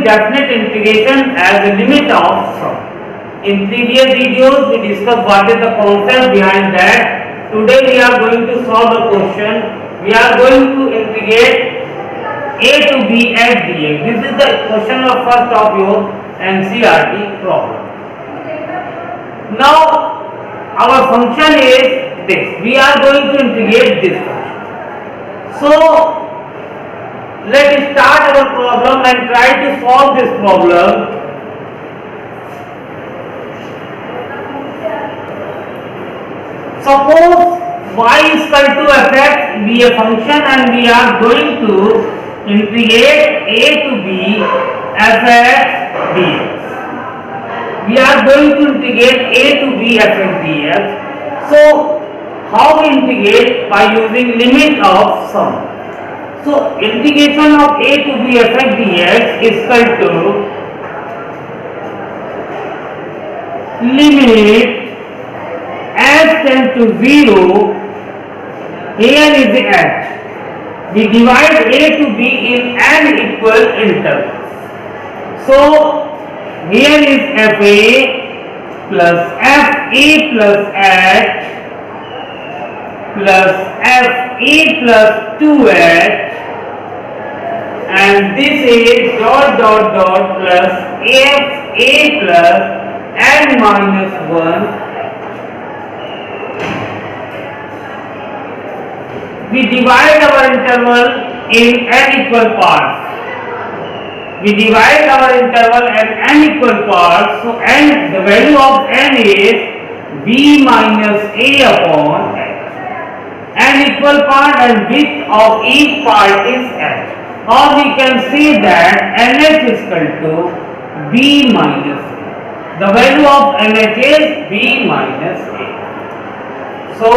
definite integration as a limit of sum. In previous videos we discussed what is the concept behind that. Today we are going to solve a question. We are going to integrate a to b at dx. This is the question of first of your NCERT problem. Now our function is this. We are going to integrate this function. So let's start our problem and try to solve this problem. Suppose y is equal to fx be a function and we are going to integrate a to b fx dx. We are going to integrate a to b fx dx. So how we integrate? By using limit of sum. So integration of a to b fx dx is equal to limit as tends to 0. Here is the h. We divide a to b in n equal intervals. So here is fa plus fa plus h plus fa plus 2h, and this is dot dot dot plus fa plus n minus 1. We divide our interval in n equal parts. We divide our interval in n equal parts. So n, the value of n is b minus a upon h. N equal part and width of each part is h. Or we can see that nh is equal to b minus a. The value of nh is b minus a. So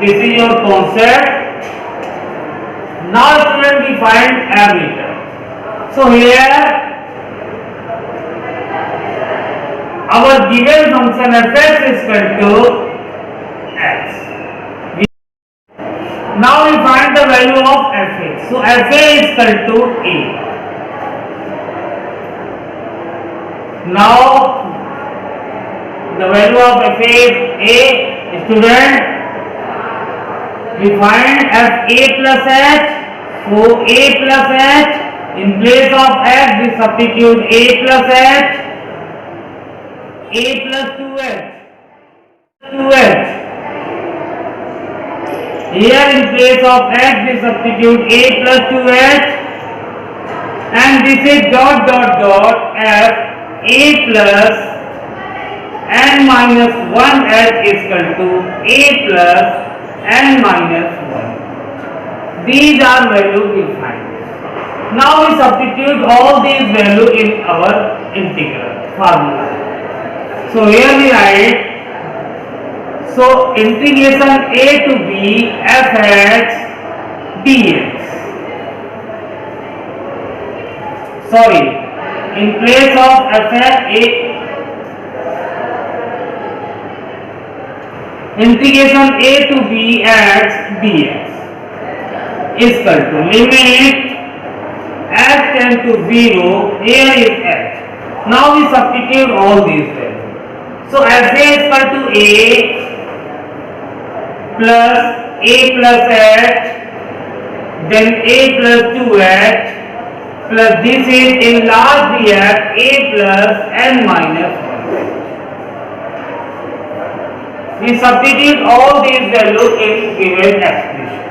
this is your concept. Now student, we find every term. So here our given function fx is equal to x. Now we find the value of fa. So fa is equal to a. Now the value of fa is a. Student, we find fa plus h. So a plus h, in place of x we substitute a plus h, a plus 2h, 2h. Here in place of x we substitute a plus 2h, and this is dot dot dot f a plus n minus 1h is equal to a plus n minus 1. These are values we find. Now we substitute all these values in our integral formula. So here we write, so integration a to b fx dx. Sorry, in place of integration a to b x dx is equal to limit as tends to 0. Here is h. Now we substitute all these values. So fa is equal to a plus h, then a plus 2h, plus this is in large dx a plus n minus 1. We substitute all these values in given expression.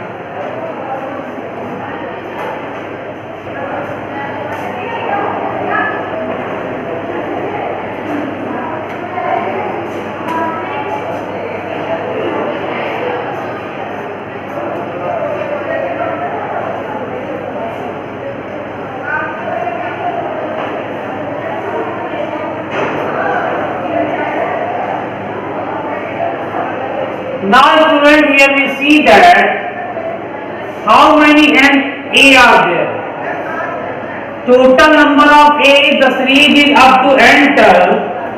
Now student, here we see that how many n a are there. Total number of a is the series is up to n term.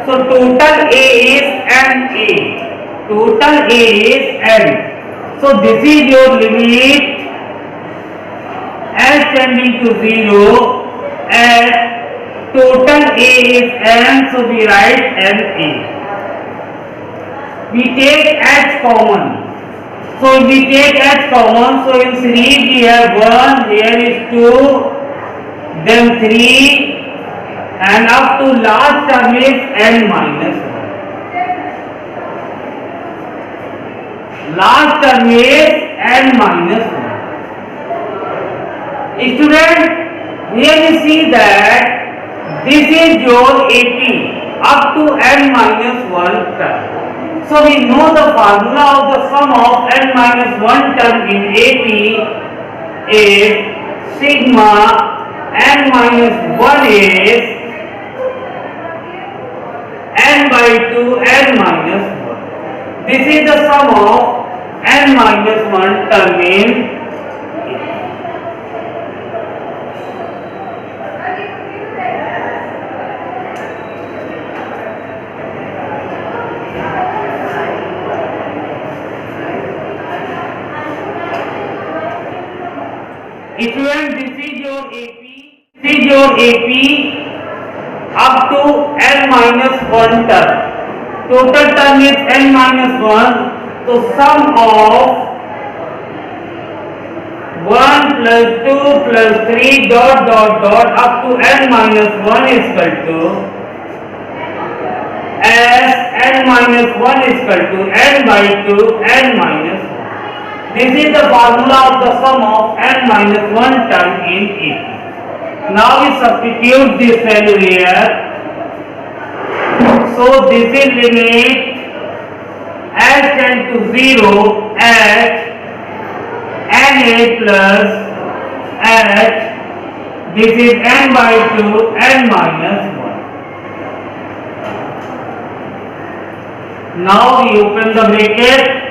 So total a is n a. Total a is n. So this is your limit as tending to 0 at total A is n, so we write NA. We take H common. So if we take H common, so in series we have 1, here is 2, then 3, and up to last term is n minus 1. Last term is n minus 1. Student, here we see that this is your AP up to n minus 1 term. So we know the formula of the sum of n minus 1 term in AP is sigma n minus 1 is n by 2 n minus 1. This is the sum of n minus 1 term in AP. Student, this is your AP. This is your AP up to n minus 1 term. Total term is n minus 1. So sum of 1 plus 2 plus 3 dot up to n minus 1 is equal to as n minus 1 is equal to n by 2 n minus 1. This is the formula of the sum of n minus 1 term in AP. Now we substitute this value here. So this is limit as tend to 0 at NA plus h. This is n by 2 n minus 1. Now we open the bracket.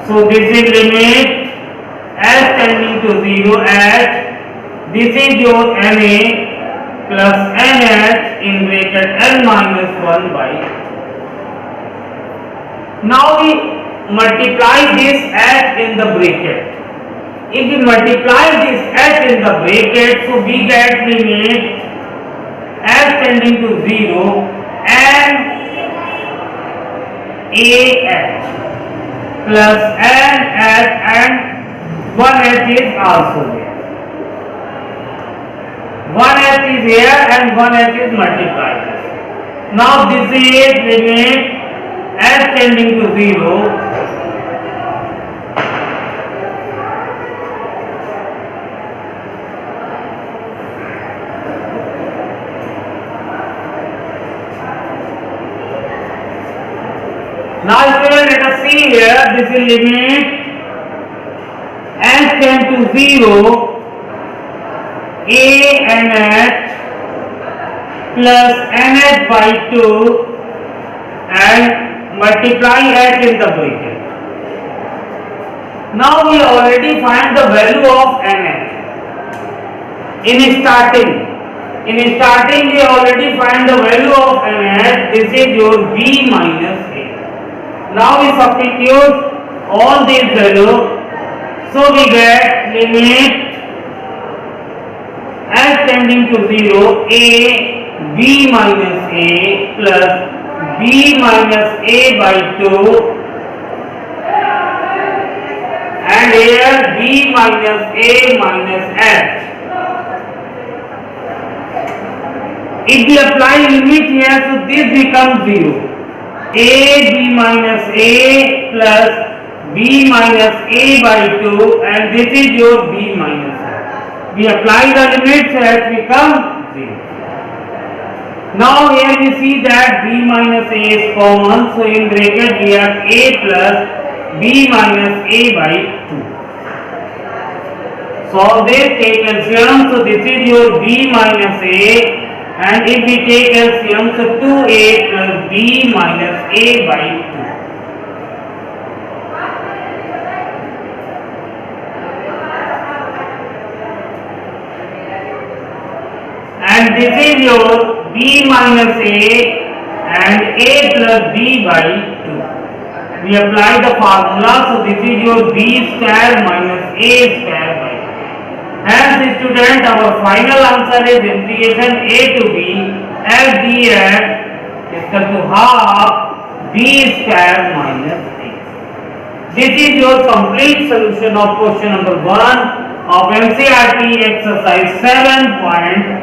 So this is limit as tending to 0 at this is your NA plus NH in bracket n minus 1 by. Now we multiply this h in the bracket. If we multiply this h in the bracket, so we get limit as tending to 0 and AH plus NH and 1h is also there. 1h is here and 1h is multiplied. Now this is limit as tending to 0 Now student, let us see here, this is limit as tend to 0 A NH plus NH by 2 and multiply h in the bracket. Now we already find the value of NH. In starting we already find the value of NH. This is your B minus A. Now we substitute all these values, so we get limit as tending to 0 A B minus A plus B minus A by 2 and here B minus A minus H. If we apply limit here, so this becomes 0. A B minus A plus B minus A by 2 and this is your B minus A. We apply the limits as become 0. Now here we see that B minus A is common, so in bracket we have A plus B minus A by 2. Solve this, take LCM, so this is your B minus A. And if we take LCM, so 2A plus B minus A by 2. And this is your B minus A and A plus B by 2. We apply the formula, so this is your B square minus A square by 2. Hence, student, our final answer is integration a to b f dx is equal to half b square minus a. This is your complete solution of question number 1 of NCERT exercise 7.1.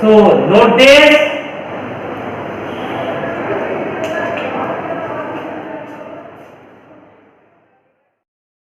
So note this.